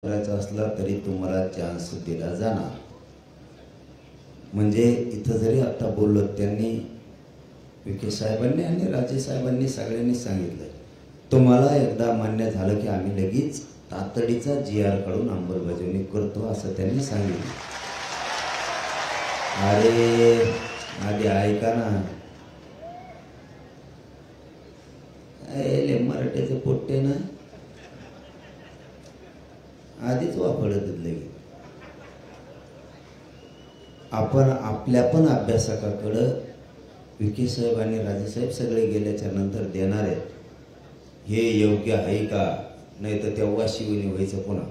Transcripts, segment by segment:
करायचा असला तरी तुम्हाला चान्स दिला जाणार. म्हणजे इथं जरी आता बोललो त्यांनी विखे साहेबांनी आणि राजे साहेबांनी सगळ्यांनी सांगितलं तुम्हाला एकदा मान्य झालं की आम्ही लगेच तातडीचा GR काढून अंमलबजावणी करतो असं त्यांनी सांगितलं. अरे आधी ऐका ना, मराठीचे पोट्टे ना आधीच वापरत लगे. आपण आपल्या पण अभ्यासकाकडं विखे साहेब आणि राजे साहेब सगळे गेल्याच्या नंतर देणार आहेत. हे योग्य आहे का नाही तर तेव्हा शिवणी व्हायचं पुन्हा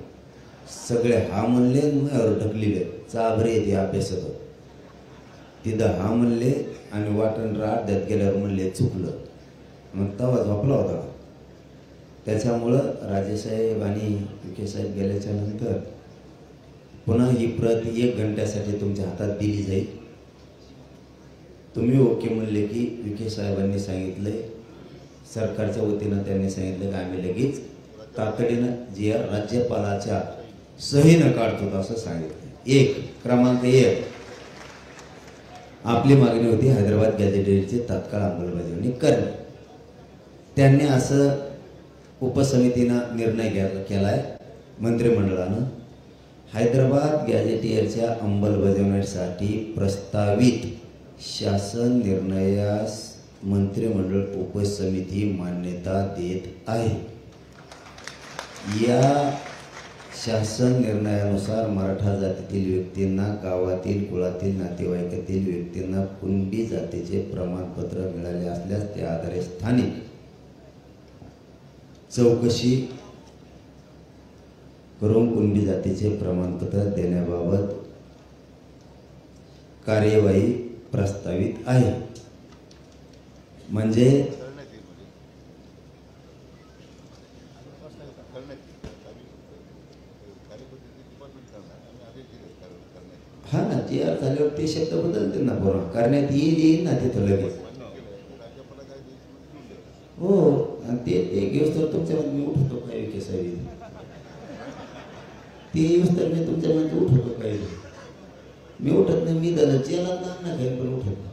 सगळे हा म्हणले माझ्यावर ढकलिले चाभरे ते अभ्यासक तिथं हा म्हणले आणि वाटण अर्ध्यात गेल्यावर म्हणले चुकलं मग तवा झोपला होता. त्याच्यामुळं राजेसाहेब आणि विखे साहेब गेल्याच्या नंतर पुन्हा ही प्रत 1 घंट्यासाठी तुमच्या हातात दिली जाईल. तुम्ही ओके म्हणले की विखे साहेबांनी सांगितलंय सरकारच्या वतीनं त्यांनी सांगितलं की आम्ही लगेच तातडीनं GR राज्यपालाच्या सहीनं काढतो असं सांगितलं. 1 क्रमांक 1 आपली मागणी होती हैदराबाद गॅझेटरीची तात्काळ अंमलबजावणी करणे. त्यांनी असं उपसमितीनं निर्णय केलाय मंत्रिमंडळानं हैदराबाद गॅझेटियरच्या अंमलबजावणीसाठी प्रस्तावित शासन निर्णयास मंत्रिमंडळ उपसमिती मान्यता देत आहे. या शासन निर्णयानुसार मराठा जातीतील व्यक्तींना गावातील कुळातील नातेवाईकातील व्यक्तींना कुणबी जातीचे प्रमाणपत्र मिळाले असल्यास त्या आधारे स्थानिक चौकशी करून कुणबी जातीचे प्रमाणपत्र देण्याबाबत कार्यवाही प्रस्तावित आहे. म्हणजे हा ना GR झाल्यावर ते शब्द बदलतील ना बरोबर करण्यात येईल ना तिथं लगेच. हो ते घेऊस तर तुमच्यामध्ये मी उठवतो काय विखे साहेब ते येऊस तर मी तुमच्यामध्ये उठवतो काय मी उठत नाही. मी जेला ना घरी पण उठवतो.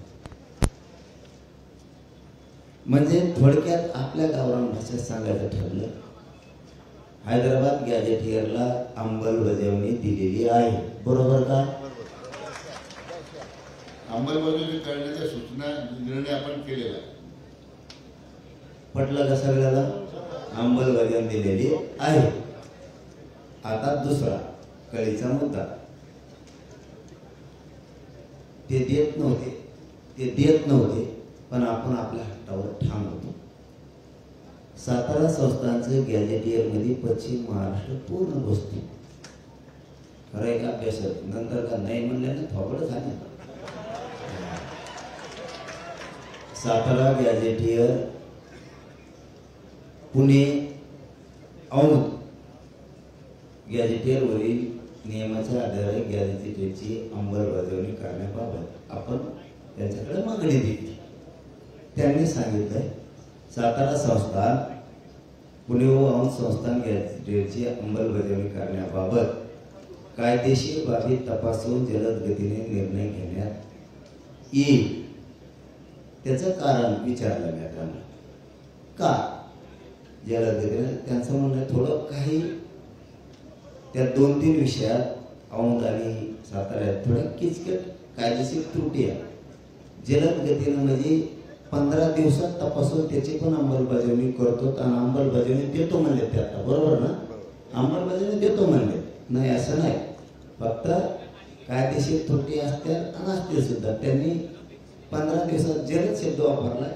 म्हणजे थोडक्यात आपल्या गावरान भाषेत सांगायचं ठरलं हैदराबाद गॅझेटियरला अंमलबजावणी दिलेली आहे. बरोबर का? अंमलबजावणी करण्याच्या सूचना निर्णय आपण केलेला पटलं का सगळ्याला? अंमलबजावणी दिलेली आहे. आता दुसरा कळीचा मुद्दा ते देत नव्हते पण आपण आपल्या हट्टावर ठाम होतो. सातारा संस्थानचे गॅझेटियर मध्ये पश्चिम महाराष्ट्र पूर्ण बसतो. खरं एक अभ्यास नंतर का नाही म्हणल्याने थोबड झाले. सातारा गॅझेटियर पुणे औंध गॅझेटियरवरील नियमाच्या आधारे गॅझेटियरची अंमलबजावणी करण्याबाबत आपण त्यांच्याकडे मागणी दिली. त्यांनी सांगितलंय सातारा संस्थान पुणे व औंध संस्थान गॅझेटियरची अंमलबजावणी करण्याबाबत कायदेशीर बाबी तपासून जलद गतीने निर्णय घेण्यात येईल. त्याचं कारण विचारलं मी त्यांना का जलद गतीने. त्यांचं म्हणणं थोडं काही त्या 2-3 विषयात औंध आणि साताऱ्यात थोड्या किचकट कायदेशीर त्रुटी आहे. जलद गतीनं म्हणजे 15 दिवसात तपासून त्याची पण अंमलबजावणी करतो आणि अंमलबजावणी देतो म्हणले ते आता. बरोबर ना? अंमलबजावणी देतो म्हणले नाही असं नाही. फक्त कायदेशीर त्रुटी असतात आणि असते सुद्धा. त्यांनी 15 दिवसात जलद शब्द वापरला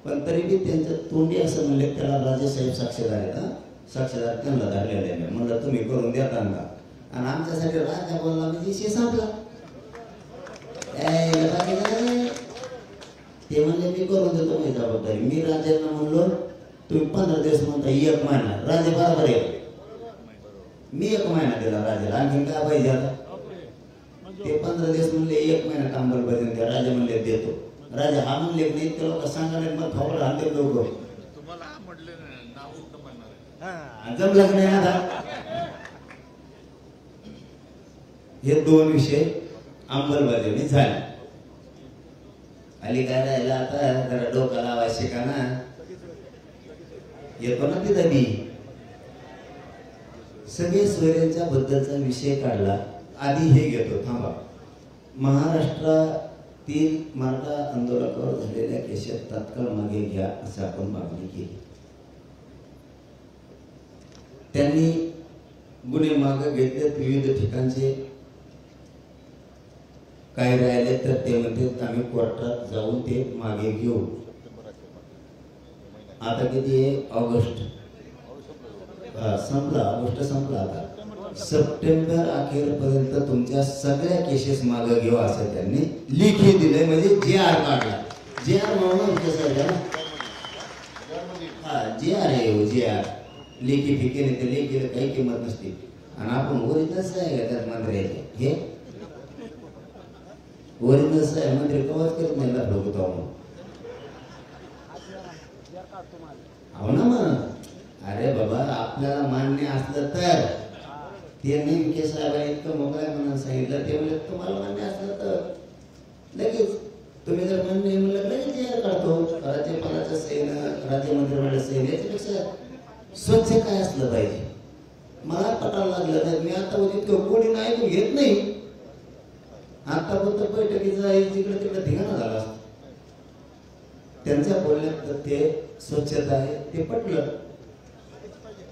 पण तरी बी त्यांचं तोंडी असं म्हणले त्याला राजेसाहेब साक्षीदार आहेत. साक्षीदार त्यांना धरलेले आहे. म्हणलं तुम्ही करून देता का आणि आमच्यासाठी राजा बोलला म्हणजे विषय संपला. ते म्हणले मी करून देतो माझी जबाबदारी. मी राजांना म्हणलो तुम्ही 15 दिवस म्हणता 1 महिना. राजे बरोबर आहे. मी 1 महिना दिला राजाला. आणखी काय पाहिजे आता? ते 15 दिवस म्हणले 1 महिना अंमलबजावणी द्या. राजे म्हणले देतो. राजा हा म्हणले नाही ते लोक सांगायला मग खबर आणते लोक तुम्हाला जमलं नाही आता हे 2 विषय अंमलबजावणी झाले. अली काय राहिला आता जरा डोका लावा शिकाना येतो ना तिथं बी. सगळे सोयऱ्यांच्या बद्दलचा विषय काढला. आधी हे घेतो थांबा. महाराष्ट्रातील मराठा आंदोलकावर झालेल्या केसात तात्काळ मागे घ्या असं आपण मागणी केली. त्यांनी गुन्हे मागे घेतले. विविध ठिकाणचे काय राहिले तर ते म्हणते आम्ही कोर्टात जाऊन ते मागे घेऊ. आता किती आहे? ऑगस्ट संपला. ऑगस्ट संपला. आता सप्टेंबर अखेरपर्यंत तुमच्या सगळ्या केसेस मागे घेऊ असं त्यांनी लिखी दिले. म्हणजे JR काढला. JR म्हणून JR आहे. JR लेखी फिके नाही तर लेखीला काही किंमत नसते. आणि आपण ओरिजिनल आहे का त्यात मंत्र्याचे हे ओरिजिनल आहे मंत्री कवच करत नाही लागलो हो ना. मग अरे बाबा आपल्याला मान्य असलं तर ते नेमके साहेब इतकं मोकळ्या म्हणून सांगितलं. ते म्हणजे तुम्हाला मान्य असलं तर लगेच तुम्ही जर मान्य म्हणलं लगेच JR काढतो. राज्यपालाचं सैन राज्य मंत्रिमंडळ सैन याच्यापेक्षा स्वच्छ काय असलं पाहिजे. मला पटायला लागलं नाही. मी आता इतकं कोणी नाही घेत नाही. आता फक्त बैठकीचा जिकडे तिकडे धिंगाणा झाला. त्यांच्या बोलण्यात ते स्वच्छता आहे ते पटलं.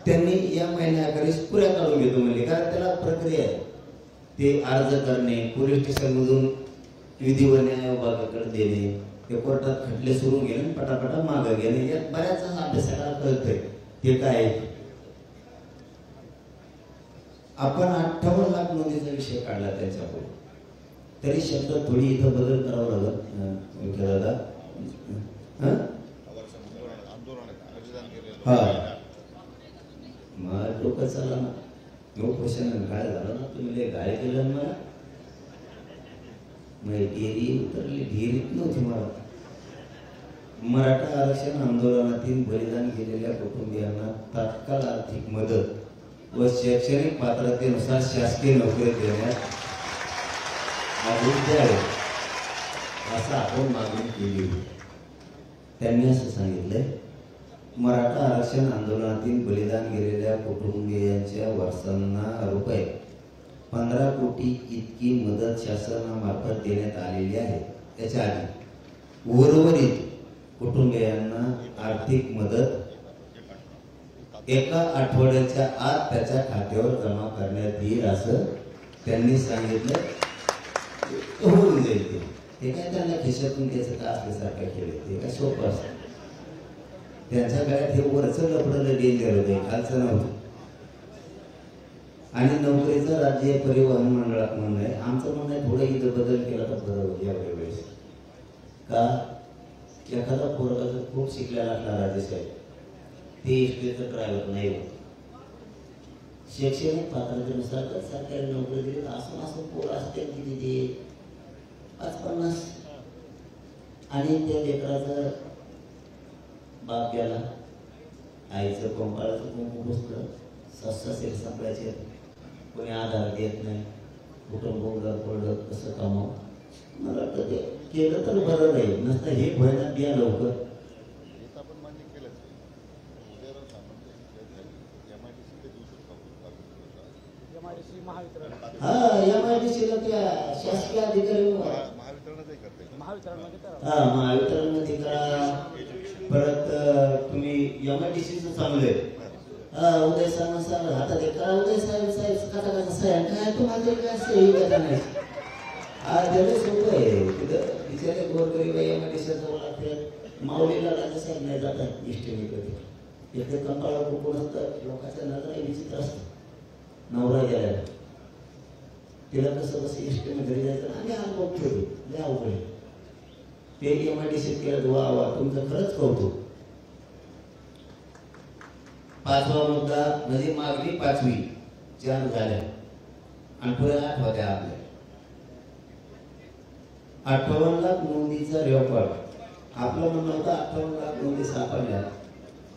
त्यांनी या महिन्याखेरीस पुऱ्या काढून घेतो म्हणजे कारण त्याला प्रक्रिया आहे. ते अर्ज करणे, पोलीस स्टेशनमधून विधी व न्याय विभागाकडे देणे, ते कोर्टात खटले सुरू घेणे, पटापटा मागं घेणे. यात बऱ्याच अभ्यासाला कळतंय ते काय. आपण 58 लाख नोंदीचा विषय काढला त्याच्यापुढे. तरी शब्द थोडी इथं बदल करावा लागत दादा. हा मग डोकं चालला ना. क्वेश्चन काय झालं ना तुम्ही काय केलं मला. डेअरी उतरली. डेअरीत नव्हती मला. मराठा आरक्षण आंदोलनातील बलिदान केलेल्या कुटुंबियांना तात्काळ आर्थिक मदत व शैक्षणिक पात्रतेनुसार शासकीय नोकरी देण्यात द्यावे असं आपण मागणी केली. त्यांनी असं सांगितलंय मराठा आरक्षण आंदोलनातील बलिदान गेलेल्या कुटुंबियांच्या वारसांना रुपये 15 कोटी इतकी मदत शासनामार्फत देण्यात आलेली आहे. त्याच्या आधी उर्वरित कुटुंबियांना आर्थिक मदत एका आठवड्याच्या आत त्याच्या खात्यावर जमा करण्यात येईल असं त्यांनी सांगितलं. होऊन जाईल ते काय त्यांना खिशातून त्याचं का असल्यासारखं केलं ते काय सोपं असतं. त्यांच्या गळ्यात हे वरचं लपडलं डेंजर होतं खालचं नव्हतं. आणि नोकरीचं राज्य परिवहन मंडळात म्हणणं आहे. आमचं म्हणणं आहे थोडं इथं बदल केला तर बरं होईल यावेळी वेळेस. का एखादा पोरगा जर खूप शिकलेला असला राजेसाहेब ते एसटीचं ड्रायव्हर नाही होत. शैक्षणिक पात्रतेनुसार तर सरकारी नोकरी दिली असं पोर असते की तिथे 50 आणि त्या लेकराचं बाप गेला आईचं पंपाळाचं कुंकू पुसलं 6 सेल संपल्याचे कोणी आधार देत नाही. कुटुंब उदार पडलं कसं कमाव. मला वाटतं ते केलं तर बरं राहील. नसतं हे भयानक द्या लवकर. हा MIDCला त्या शासकीय अधिकारी महावितरणमध्ये करा. परत तुम्ही MIDCचं चांगलं आहे. उदय साहेब हातात करा. उदय साहेब कथा साहेब काय तुम्हाला काय सही कथा नाही. त्याला सोपं आहे. तिथं तिच्याकडे गोरगरीब MIDCचा जवळ लागते. माऊलीला राजेसाहेब नाही जातात इष्टीने कधी. इथे कंटाळा कुपून असतं. लोकांच्या नजरा विचित्र असतं. नवरा गेला तिला कसं इष्टीने घरी जायचं आणि अनुभव ठेवू लय अवघड आहे. ते MIDC केलं वा वा तुमचं खरंच कौतुक. 5वा मुद्दा म्हणजे मागणी 5वी 4 झाल्या आणि पुढे 8 होत्या आपल्या. 58 लाख नोंदीचा रेकॉर्ड. आपलं म्हणणं होतं 58 लाख नोंदी सापडल्या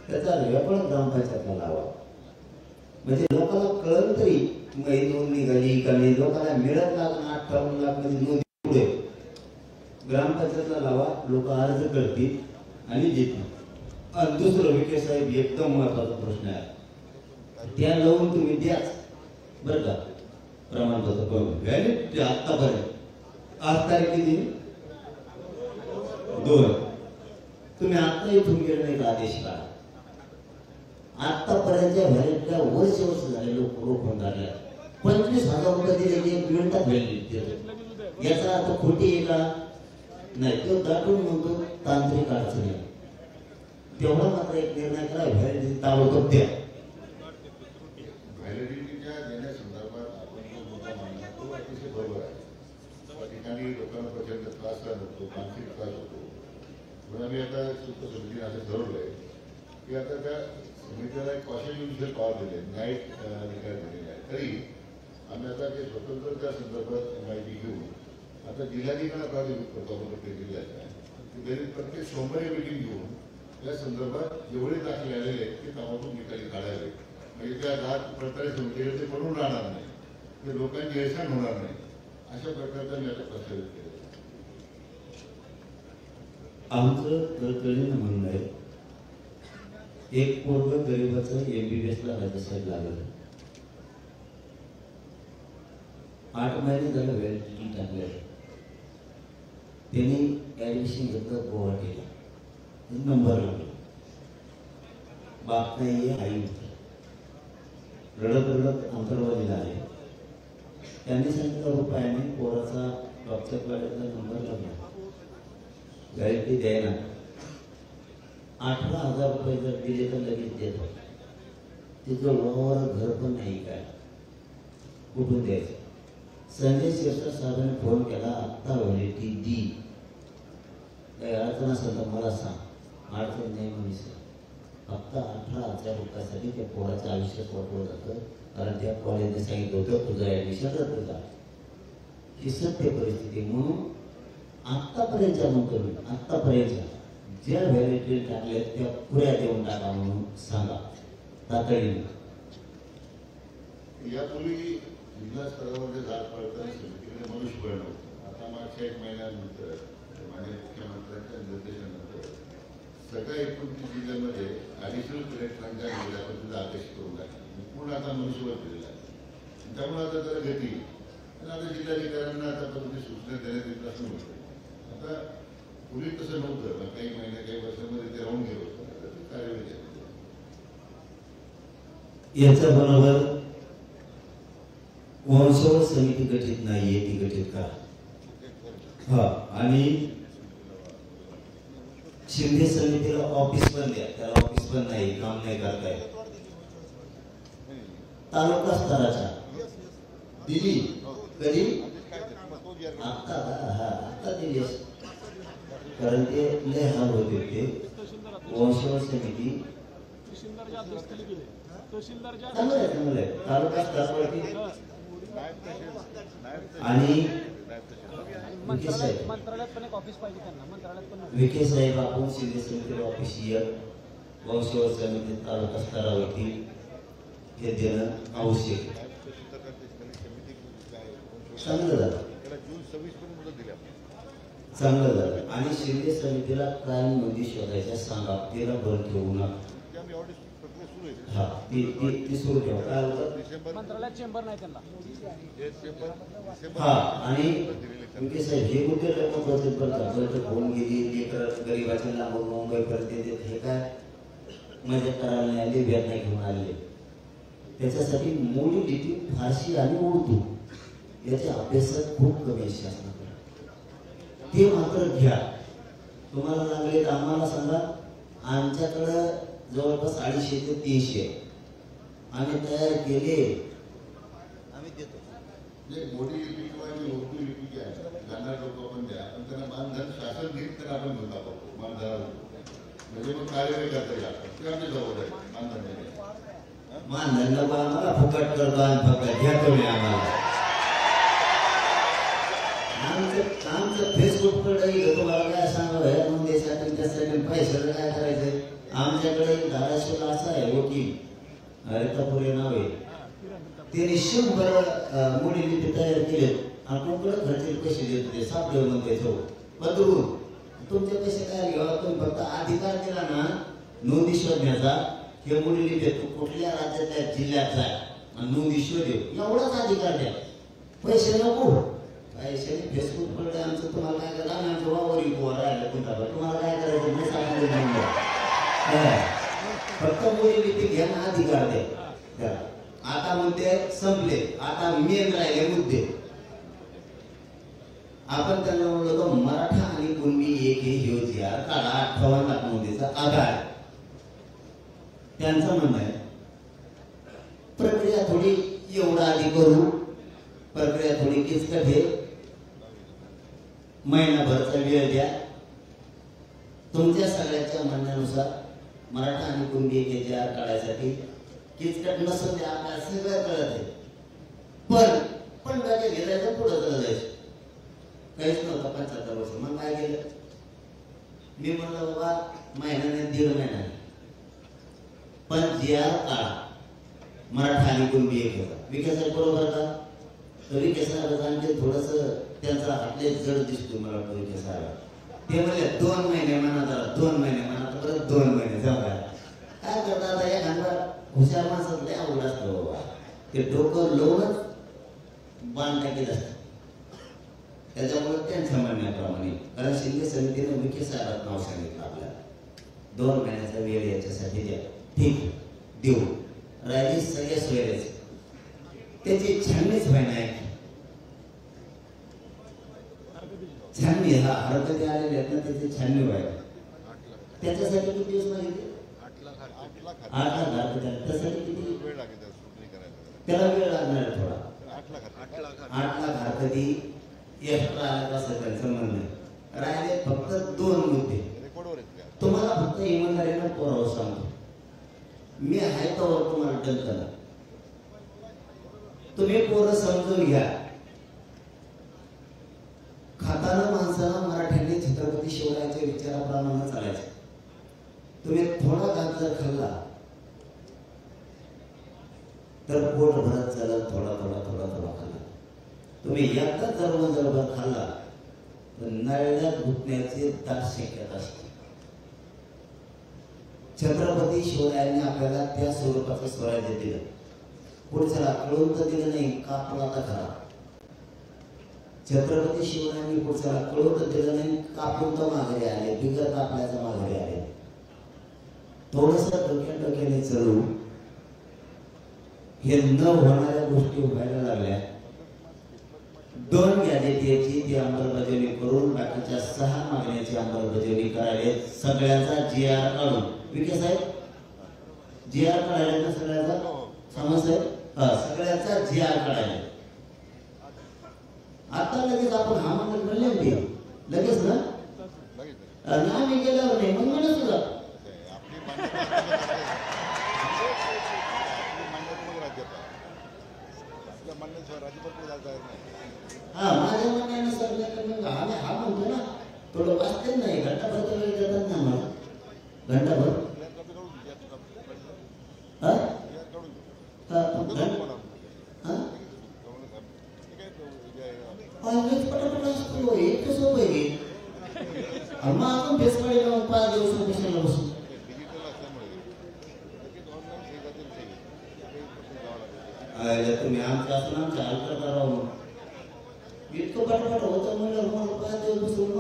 त्याचा रेकॉर्ड ग्रामपंचायतला लावा. म्हणजे लोकांना कळलं तरी नोंद निघाली का नाही, लोकांना मिळत लागणार 58 लाख मध्ये नोंद पुढे ग्रामपंचायतला लावा, लोक अर्ज करतील आणि देतील. आणि दुसरं विखे साहेब एकदम महत्वाचा प्रश्न आहे, त्या लावून तुम्ही द्याच बरं का प्रमाणपत्र करून व्हॅलिड आतापर्यंत. आज तारीख किती 2. तुम्ही आता इथून गेले नाही का आदेश काढा. आतापर्यंतच्या व्हॅलिडला वर्ष झाले लोक रोखून काढल्या. 25,000 रुपये दिले की 1 मिनिटात व्हॅलिड देतो. याचा अर्थ खोटी आहे का नाही, तो दाटून म्हणतो तांत्रिक अडचणी. तेवढा मात्र एक निर्णय करा, व्हॅलिडिटी ताबडतोब द्या. व्हॅलिडिटीच्या देण्यासंदर्भात आपण जो मुद्दा मांडला तो अतिशय बरोबर आहे. त्या ठिकाणी लोकांना प्रचंड त्रास होतो, मानसिक त्रास होतो. म्हणून आम्ही आता समितीने असं ठरवलंय की आता त्या समितीला एक कॉन्स्टिट्युशनल पॉवर दिले, नाईट अधिकार दिलेले आहे. तरी आम्ही आता ते स्वतंत्र त्या संदर्भात माहिती घेऊन आता जिल्हाधिकाऱ्यांना प्राधिकृत करतो आपण जिल्ह्याच्या प्रत्येक सोमवारी मिटिंग घेऊन या संदर्भात जेवढे दाखले आलेले आहेत ते कामातून निकाली काढावे. म्हणजे त्या 10 प्रकारे समितीकडे ते पडून राहणार नाही, ते लोकांची हेळसांड होणार नाही, अशा प्रकारचा मी आता प्रस्तावित केलं. आमचं कळकळीनं म्हणणं आहे, एक पोरग गरीबाचं MBBS ला राज्यसाहेब लागलं, 8 महिने झालं व्हॅलिडिटी टाकले. त्यांनी ऍडमिशन घेतलं गुवाहाटीला, नंबर लागला, बाप नाही आई रडत रडत अंतरवालीला आले. त्यांनी सांगितलं रुपयाने पोराचा डॉक्टर कॉलेजला नंबर लागला, व्हॅलिडिटी द्यायला 18,000 रुपये जर दिले तर लगेच देतो. तिथं वावर घर पण नाही, काय कुठून द्यायचं. संजय शिरसाट साहेबांनी फोन केला, आत्ता व्हॅलिडिटी दी, काही अडचण असेल तर मला सांग. अडचण नाही म्हणजे फक्त 18,000 रुपयासाठी त्या पोराचं आयुष्य पोटवलं जातं. कारण त्या कॉलेजने सांगितलं होतं तुझं ऍडमिशन रद्द झालं. ही सत्य परिस्थिती. म्हणून आत्तापर्यंतच्या म्हणतो मी, आत्तापर्यंतच्या ज्या व्हॅलिडिटी टाकल्या त्या पुऱ्या देऊन टाका म्हणून सांगा तातडीने. यापूर्वी जिल्हा स्तरावर जे जात पडताना समितीकडे मनुष्यबळ नव्हतं. आता मागच्या 1 महिन्यानंतर माननीय मुख्यमंत्र्यांच्या निर्देशानंतर सगळ्या 29 जिल्ह्यामध्ये ॲडिशनल कलेक्टरांच्या निर्देशाचा आदेश करून टाकला. पूर्ण आता मनुष्यबळ दिलेला आहे. त्यामुळे आता जरा गती आणि आता जिल्हाधिकाऱ्यांना आता पद्धती सूचना देण्यात येत असं होतं. आता पूर्वी तसं नव्हतं, काही महिन्या काही वर्षामध्ये ते राहून गेलो होतं. आता ती कार्यवाही झाली. याच्या बरोबर वंशवळ समिती गठीत नाहीये, ती गठीत करा. हा, आणि शिंदे समितीला ऑफिस पण द्या, त्याला ऑफिस पण नाही, काम नाही करताय. तालुका स्तराच्या दिली कधी आता दिली, कारण ते लय हाल होते. ते वंशवळ समिती चांगलं आहे तालुका स्तरावरती. आणि विखे साहेब आपण शिंदे समिती ऑफिशियल वंशवळ समिती तालुका स्तरावरती हे देणं आवश्यक आहे. चांगलं झालं, चांगलं झालं. आणि शिंदे समितीला काय नोंदी शोधायच्या सांगा, तिला भर ठेवू नका. हा, ती सुरू ठेवा. काय होतं मंत्रालयात चेंबर नाही त्यांना. हा, आणि विखे साहेब हे मुद्दे होऊन गेली, गरीबाची लांबून मुंबईपर्यंत येते. हे काय मजा करायला नाही आले, व्याज नाही घेऊन आले. त्याच्यासाठी मूळ लिपी फारसी आणि उर्दू याच्या अभ्यासात खूप कमी शासनाकडे, ते मात्र घ्या. तुम्हाला लागले तर आम्हाला सांगा. आमच्याकडं जवळपास 250 ते 300 आम्ही तयार केले, आम्ही देतो. जे मोठी लिपी किंवा उर्दू लिपी जी आहे त्यांना लोक आपण द्या, पण त्यांना मानधन शासन घेत तर आपण घेऊन टाकतो मानधनाला. म्हणजे मग कार्यवाही करता येईल, ते आमची जबाबदारी मानधन नाही. मानधन आम्हाला फुकट करतो आणि फक्त घ्या तुम्ही आम्हाला. आमचं फेसबुककडे तुम्हाला काय सांगावं, म्हणून देशातील त्यासाठी पैशाला काय करायचंय. आमच्याकडे धाराशिवला असं आहे वकील, हरितापुरे नाव आहे, त्याने 100 मोडी तयार केले आणि कोणकडे घरचे पैसे देत होते सापडे म्हणते तो बदलून तुमचे पैसे काय घ्यावा तुम्ही फक्त अधिकार दिला ना नोंदी शोधण्याचा हे मोडी देतो कुठल्या राज्यातल्या जिल्ह्याचा आणि नोंदी शोधेल एवढाच अधिकार द्या पैसे नको पैसे फेसबुक पडले आमचं तुम्हाला काय करा आमचं वावरी पोहा राहिलं तुम्हाला काय करायचं नाही सांगितलं फक्त मोडी ते घ्या अधिकार द्या आता म्हणते संपले आता मेन राहिले मुद्दे आपण त्यांना म्हणलो मराठा आणि कुणबी एक हे जीआर काढा 58 लाख नोंदीचा आधार त्यांचं म्हणणं आहे प्रक्रिया थोडी एवढा आधी करू प्रक्रिया थोडी किचकट आहे महिनाभरचा वेळ द्या तुमच्या सगळ्याच्या म्हणण्यानुसार मराठा आणि कुणबी एक जीआर काढायसाठी किचकट नसून द्या आपल्याला सगळं कळत आहे पण काय घेरायचं पुढं चालत जायचं काहीच नव्हतं 75 वर्ष मग काय केलं मी म्हणलं बाबा महिन्याने 1.5 महिन्याने पण जीआर काढा मराठा आणि कुणबी एक विकास आहे बरोबर का तर विकास आणखी थोडस त्यांचा हातले जड दिसतो मला वाटतं विकास ते म्हणले 2 महिने म्हणा जरा 2 महिने म्हणा तर परत 2 महिने जाऊ काय करता आता या खांदा हुशार माणसात लय अवघड असतं बाबा ते डोकं लावूनच बाण टाकीत असतं त्याच्यामुळे त्यांच्या म्हणण्याप्रमाणे कारण शिंदे समितीने विखे साहेबात नाव सांगितलं आपल्याला 2 महिन्याचा वेळ याच्यासाठी द्या ठीक देऊ राहिली सगळ्या सोयरेच त्याची छाननीच व्हायला आहे छाननी हा हरकती आलेले आहेत ना त्याची छाननी व्हायला त्याच्यासाठी किती दिवस मागितले 8 लाख त्यासाठी किती वेळ लागेल त्याला वेळ लागणार आहे थोडा 8 लाख हरकती एक्स्ट्रा आला असं त्यांचं म्हणणं राहिले फक्त 2 मुद्दे तुम्हाला फक्त इमानदारीनं पोरावं सांगतो मी आहे तर तुम्हाला डंकला तुम्ही पोरं समजून घ्या खाताना माणसाला मराठ्यांनी छत्रपती शिवरायाच्या विचाराप्रमाणे चालायचं तुम्ही थोडा घात जर खाल्ला तर पोट भरत चालत थोडा खाल्ला तुम्ही एकदा जर खाल्ला तर नळ्यात घुटण्याची दाट शक्यता असते छत्रपती शिवरायांनी आपल्याला त्या स्वरूपाचं स्वराज्य दिलं पुढच्याला कळून तर दिलं नाही कापला तर खरा छत्रपती शिवरायांनी पुढच्याला कळून तर दिलं नाही कापून तर माघारी आले बिगर कापल्याचा माघारी आले थोडस डोक्याने चलू हे न होणाऱ्या गोष्टी व्हायला लागल्या 2 गॅजेटियाची ती अंमलबजावणी करून बाकीच्या 6 मागण्याची अंमलबजावणी करायला सगळ्यांचा जीआर काढून विके साहेब जीआर काढायला ना सगळ्यांचा समजसाहेब सगळ्यांचा जीआर काढायला आता लगेच आपण हा मंडळ म्हणले लगेच ना आम्ही गेल्यावर नाही मग म्हणत तुला हा माझ्या म्हणण्यानुसार हा म्हणतो ना थोडं वाचते नाही घंटाभर तर वेळ देतात ना मला घंटाभर पटापट असतो हे कसं पाहिजे मग आपण फेसपाडी लावून 5 दिवस कशाला बसू तुम्ही आमच्या असून आमच्या हलका करावं इतकं पटापट होतं म्हणलं मग 5 दिवस बसून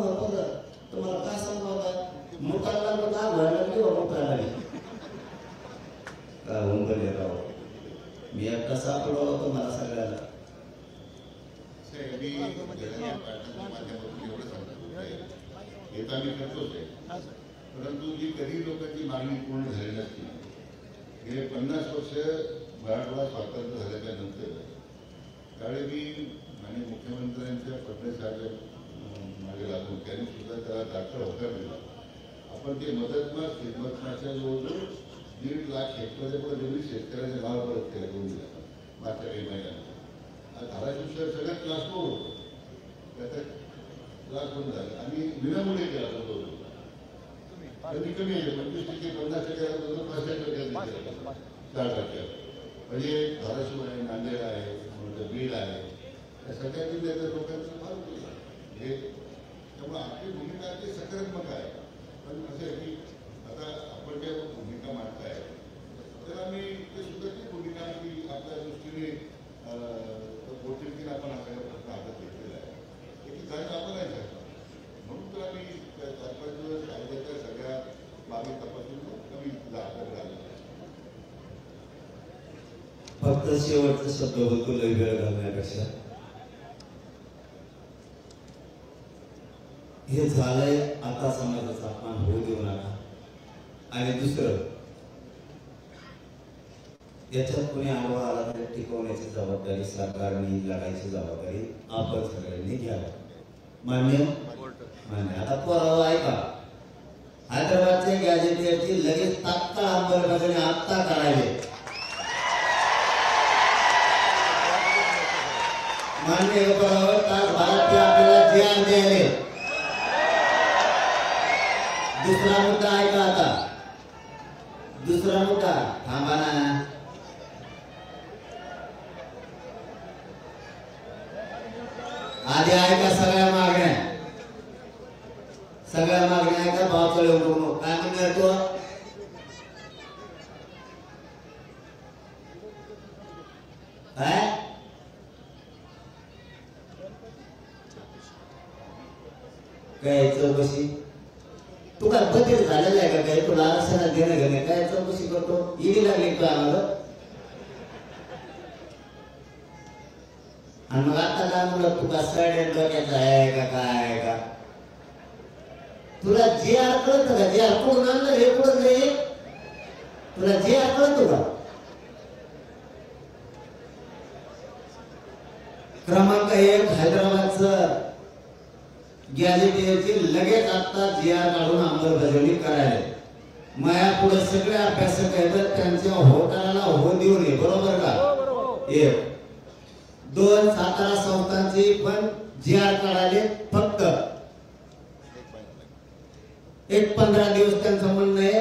तुम्हाला काय सांगू आता मोठाला लागलं का व्हायला लागली वा मोठाला लागली का उंबले राव मी एकटा सापडलो होतो मला सगळ्याला परंतु जी गरीब लोकांची मागणी पूर्ण झाली नसती गेले 50 वर्ष मराठवाडा स्वातंत्र्य झाल्याच्या नंतर त्यावेळी मी आणि मुख्यमंत्र्यांच्या फडणवीस मागे लागून त्यांनी सुद्धा त्याला दाखल होकार दिला आपण ते खिदमतनाच्या जवळजवळ 1.5 लाख हेक्टरच्या पुढे जमीन शेतकऱ्याच्या नावावर परत केल्या करून दिला मागच्या काही महिन्यात धाराशिव शहर सगळ्यात क्लास 4 होतो त्याचा क्लास 1 झाला आणि विनामूल्य केला जातो कमी कमी आहे 25% 50% 5% 4%. म्हणजे धाराशिव आहे, नांदेड आहे, बीड आहे, या सगळ्या जिल्ह्यातल्या लोकांचं फार उपयोग आहे. हे त्यामुळे आपली भूमिका ती सकारात्मक आहे. पण असं आहे की आता आपण ज्या भूमिका मांडताय तर आम्ही ते सुद्धा ती भूमिका की आपल्या दृष्टीने पोटतिडकीने आपण आपल्याला प्रश्न हातात घेतलेला आहे की जायचं आपण नाही शकतो. म्हणून तर आम्ही 4-5 दिवस कायद्याच्या सगळ्या बाबी तपासून कमी आपल्याकडे आलेला आहे. फक्त शेवटचा शब्द बोलतो लय वेळ घालण्यापेक्षा, हे झालंय आता समाजाचा अपमान होऊ देऊ नका. आणि दुसरं, याच्यात कोणी आडवा आला तरी टिकवण्याची जबाबदारी सरकारने, लढायची जबाबदारी आपण सगळ्यांनी घ्यावी. मान्य मान्य. आता पुरावा आहे का? हैदराबादचे गॅजेटियरची लगेच तात्काळ अंमलबजावणी आत्ता करावी. मान्य पुरावा तासभरात ते आपल्याला जे द्यायले. दुसरा मुद्दा आहे का? आता दुसरा मुद्दा थांबा ना. आधी आहे का सगळ्या मागण्या? सगळ्या मागण्या आहे का? भाव चढवू काय म्हणणार तो? काय चौकशी? तू काय बदल झालेला आहे का? काय तुला आरक्षणात देणं घेणं काय चौकशी करतो? ईडी लागली का आम्हाला? आणि मग आता काय म्हणलं तू का साडेन डोक्याचा आहे का काय आहे का? तुला जे कळत का? जे कुठून आणलं हे कुठं नाही? तुला जे कळतो का? क्रमांक 1 हैदराबादचं गॅजेटियरची लगेच आता GR काढून अंमलबजावणी करायला. माया पुढे सगळे अभ्यासक आहेत, त्यांच्या होटाला हो देऊ नये. बरोबर का? 1 2 सातारा संस्थांची पण GR काढायले फक्त एक 15 दिवस त्यांचं म्हणणं आहे.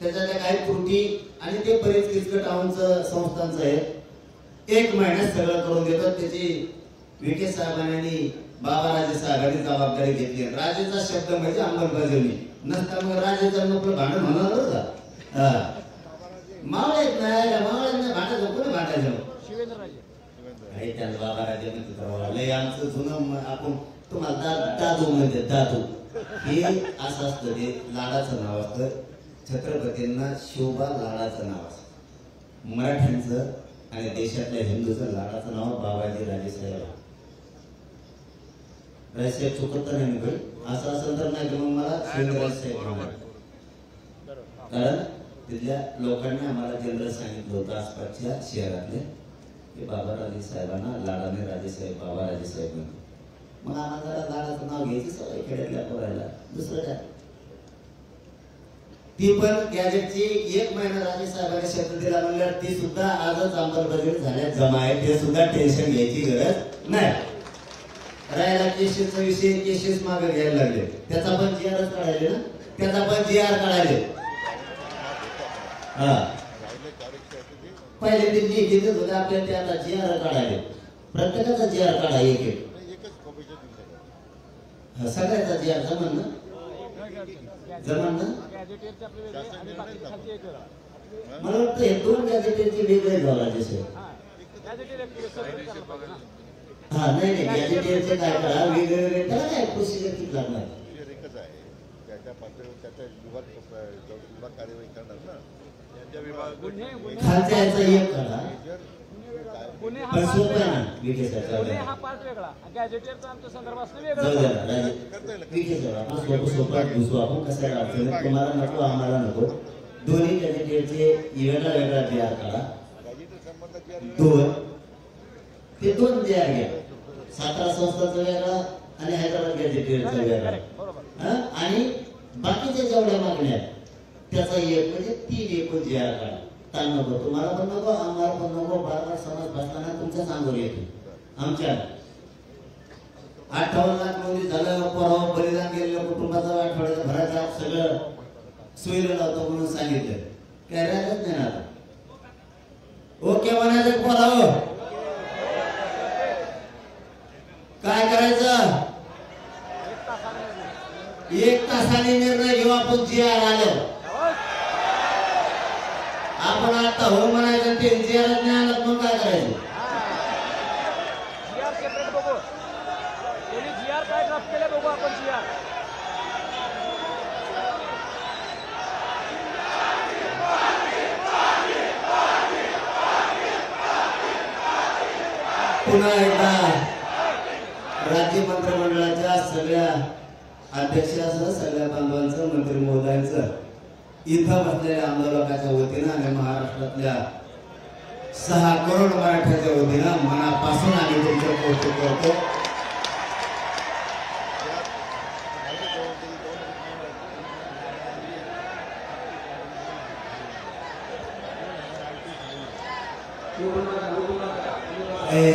त्याच्यातल्या काही त्रुटी आणि ते बरेच किचकट संस्थांचं आहे. 1 महिन्यात सगळं करून देतात. त्याची विखे साहेबांनी बाबाराजे साहेबांनी जबाबदारी घेतली. राजेचा शब्द म्हणजे अंमलबजावणी नसता मग राजेचा नको भांडण होणार का? मावळेत नाही भांडायचं कोणी भांडायचं? काही त्याला बाबाराजे म्हणते आमचं जुनं आपण तुम्हाला दादू म्हणते. दादू हे असं असतं, ते लाडाचं नाव असतं. छत्रपतींना शिवबा लाडाचं नाव असतं. मराठ्यांचं आणि देशातल्या हिंदूचं लाडाचं नाव बाबाजी राजेसाहेब. राजेसाहेब चुकत नाही निघेल असं असेल तर नाही, मग मला शिवराजसाहेब म्हणा. कारण तिथल्या लोकांनी आम्हाला जनरल सांगितलं होतं आसपासच्या शहरातले की बाबा राजे साहेबांना लाडाने राजेसाहेब बाबा राजेसाहेब म्हणून. मग आम्हाला जरा लाडाचं नाव घ्यायची सवय खेड्यातल्या पोरायला. दुसरं काय? ती पण गॅजेटची 1 महिना राजे साहेबांनी शब्द दिला म्हणल्यावर ती सुद्धा आजच अंमलबजावणी झाल्यात जमा आहे. ते सुद्धा टेन्शन घ्यायची गरज नाही. राहिला केसेसचा विषय, केसेस मागे घ्यायला लागले. त्याचा पण GR काढायले ना, त्याचा पण GR काढायले. हा पहिले ते लिखितच होते आपल्याला, ते आता GR काढायले. प्रत्येकाचा GR काढा एक सगळ्याचा GR जमन ना? जमन ना? मला वाटतं हे 2 गॅजेटेरचे वेगळे झाला जसे. हा नाही गॅजेटेरचे काय करा वेगवेगळे त्याला काय प्रोसिजर किती लागणार? एकच आहे त्याच्या पातळीवर त्याच्या विभाग कार्यवाही करणार ना. खालच्या याचा एक करा पण सोपं आहे ना. विकेचा हा पार्ट वेगळा, गॅजेटेरचा आमच्या संदर्भात वेगळा. विकेचा आपण सोपं दुसरं आपण कसं अडचण तुम्हाला नको आम्हाला नको. दोन्ही गॅजेटेरचे वेगळा वेगळा GR काढा. 2 ते 2 GR घ्या. सातारा संस्थाचा वेगळा आणि हैदराबाद गॅजेटेरचा वेगळा. आणि बाकीच्या जेवढ्या मागण्या त्याचा एक म्हणजे 3 एकूण GR काढा. ताण नको तुम्हाला पण नको आम्हाला पण नको. बार समाज बसताना तुमच्या सांगून येतो. आमच्या 58 लाख नोंदी झालं. परवा बलिदान गेलेलं कुटुंबाचं आठवड्याचं भरायचं सगळं सोयीला लावतो म्हणून सांगितलं. काय राहिलंच नाही ना आता. ओके म्हणायचं पोराव. काय करायचं? 1 तासाने निर्णय घेऊ आपण. जी आर आलं आपण आता हो म्हणायचं. ते जी आर नाही आलं मग काय करायचं? GR सेपरेट बघू. त्यांनी GR काय ड्राफ्ट केले बघू आपण. GR पुन्हा एकदा राज्य मंत्रिमंडळाच्या सगळ्या अध्यक्षासह सगळ्या बांधवांचं, मंत्री महोदयांचं, इथं बसलेल्या आंदोलकाच्या वतीनं आणि महाराष्ट्रातल्या 6 करोड मराठ्याच्या वतीनं मनापासून आम्ही तुमचं कौतुक करतो.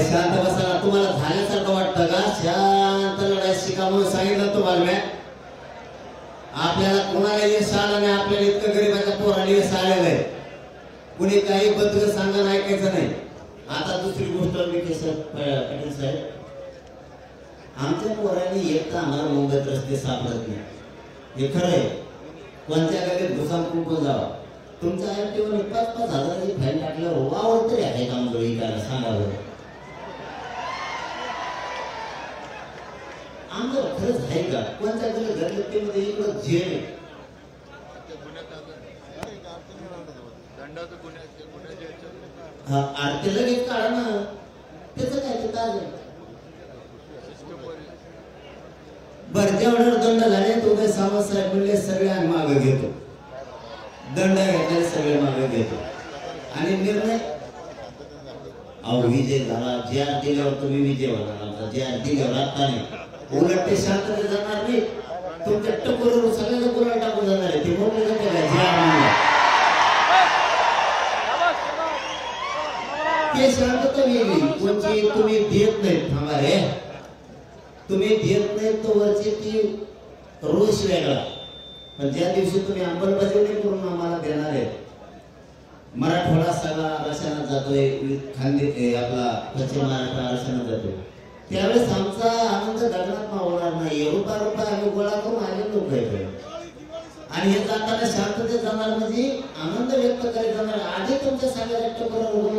शांत बसा. तुम्हाला झाल्यासारखं वाटतं का? शांत लढाई शिका म्हणून सांगितलं तुम्हाला मी. आपल्याला कोणाला यश आलं नाही. आपल्याला इतकं गरीबाच्या पोराला यश आलेलं आहे. कुणी काही बद्दल सांगणं ऐकायचं नाही. आता दुसरी गोष्ट मी पाटील साहेब, आमच्या पोरांनी एक तर आम्हाला मुंबईत रस्ते सापडत नाही. हे खरं आहे. कोणत्या गाडीत घुसाम कुंकून जावा. तुमच्या ऍक्टिव्हने 5-5 हजाराची फाईन टाकल्यावर वावर तरी आहे का मुलं इकायला सांगावं. आमचं खरंच आहे का? कोणत्या तरी घरगुतीमध्ये इकडं जेल आहे. आरती लगेच काढा ना. त्याचं काय ते ताज आहे. बरं जेवढे दंड झाले तुम्ही सावंत साहेब म्हणले सगळे आम्ही मागे घेतो. दंड घेतलेले सगळे मागे घेतो. आणि निर्णय अहो विजय झाला. जे आर दिल्यावर तुम्ही विजय होणार. आमचा जे आर दिल्यावर आता नाही. उलट ते शांतते जाणार नाही. तुमच्या टकोरीवर सगळ्यांना गुलाल टाकून जाणार आहे. ते मोकळे जाते का जे आर म्हणलं ते शांतता वेगळी. कोणची तुम्ही देत नाहीत. थांबा रे. तुम्ही देत नाहीत तो वरची ती रोष वेगळा. पण ज्या दिवशी तुम्ही अंमलबजावणी करून आम्हाला देणार आहे. मराठवाडा सगळा आरक्षणात जातोय. खांदे आपला पश्चिम महाराष्ट्र आरक्षणात जातोय. त्यावेळेस आमचा आनंद गगनात मावणार नाही. रुपा आम्ही गोळा करून आले लोक येतोय. आणि हे जाताना शांततेत जाणार म्हणजे आनंद व्यक्त करीत जाणार. आधी तुमच्या सगळ्या व्यक्त करून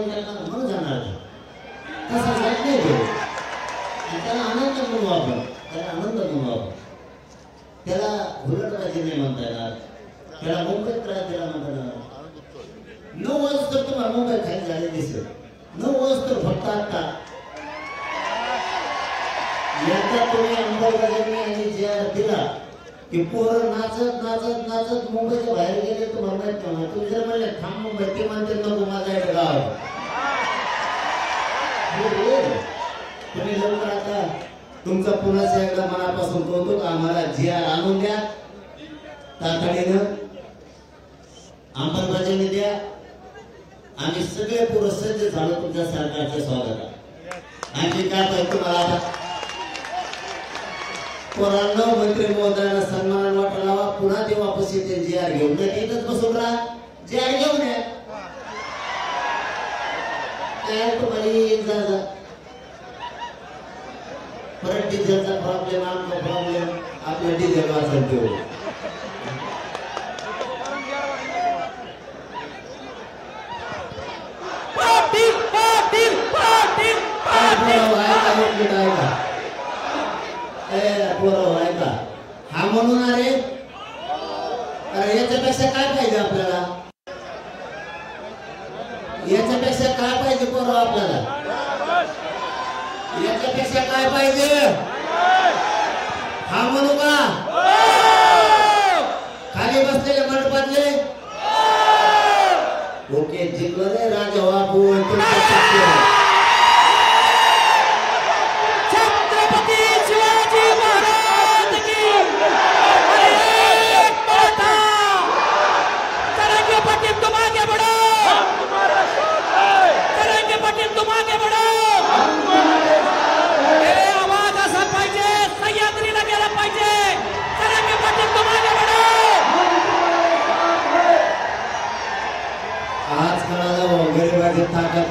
मग जाणार. तसा जात नाही तो. त्याला आनंद म्हणू आपण. त्याला आनंद म्हणू आपण. त्याला हुलटबाजी नाही म्हणता येणार. त्याला मुंबईत त्रास दिला म्हणता येणार. 9 वाजता तुम्हाला मुंबई खाली झाले दिसत. 9 वाजता फक्त आता याचा तुम्ही अंमलबजावणी आणि जे आर दिला की पोरं नाचत नाचत नाचत मुंबईच्या बाहेर गेले. तुम्हाला माहित नाही. तुम्ही जर म्हणले थांब मुंबई ते म्हणते नको माझा एक गाव. तुम्ही लवकर आता तुमचा पुन्हा एकदा मनापासून कौतुक. आम्हाला जी आर आणून द्या. तातडीनं अंमलबजावणी द्या. आम्ही सगळे पूर्व सज्ज झालो तुमच्या सरकारच्या स्वागतात. आणखी काय पाहिजे तुम्हाला? आता पोरांनो मंत्री महोदयांना सन्मान वाटायला लावा. पुन्हा ते वापस येते जी आर घेऊन. नाही इथंच बसून राहा. जी आर घेऊन या. काय तुम्हाला परत डिझेलचा प्रॉब्लेम आमचा प्रॉब्लेम. आपला डिझेल वाचत देऊ. हा म्हणून अरे याच्यापेक्षा काय पाहिजे आपल्याला? याच्यापेक्षा काय पाहिजे पोरं आपल्याला? याच्यापेक्षा काय पाहिजे? हा म्हणू का? खाली बसलेले मंडपातले ओके जिंकलं रे राजा बाबू. छत्रपती शिवाजी महाराज की करेंगे पाटील तुम आगे बढ़ो. करेंगे पाटील तुम आगे बढ़ो. आवाज असा पाहिजे. सह्याद्रीला गेला पाहिजे. करेंगे पाटील तुम आगे बढ़ो. आज कळालं गरिबाची ताकद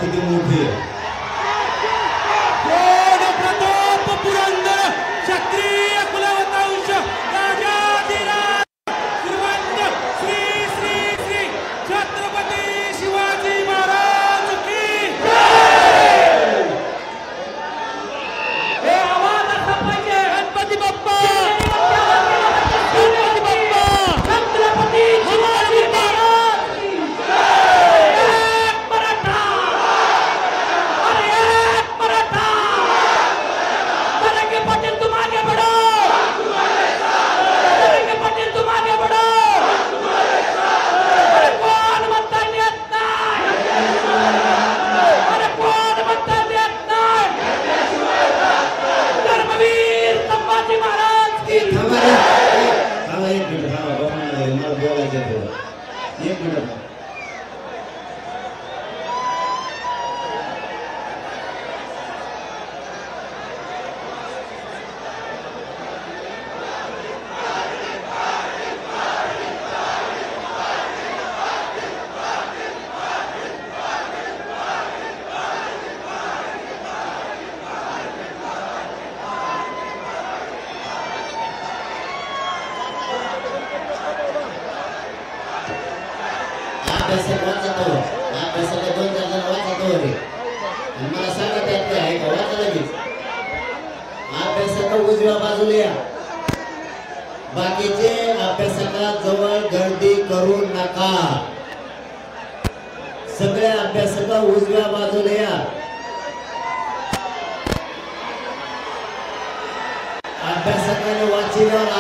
अभ्यासक वाचतो अभ्यासक 2-4 जण वाचतो रे आणि मला सांगा त्यात काय आहे का वाचा लगेच अभ्यासक उजव्या बाजूला या बाकीचे अभ्यासकाजवळ गर्दी करू नका सगळे अभ्यासक उजव्या बाजूला या अभ्यासकाने वाचीवर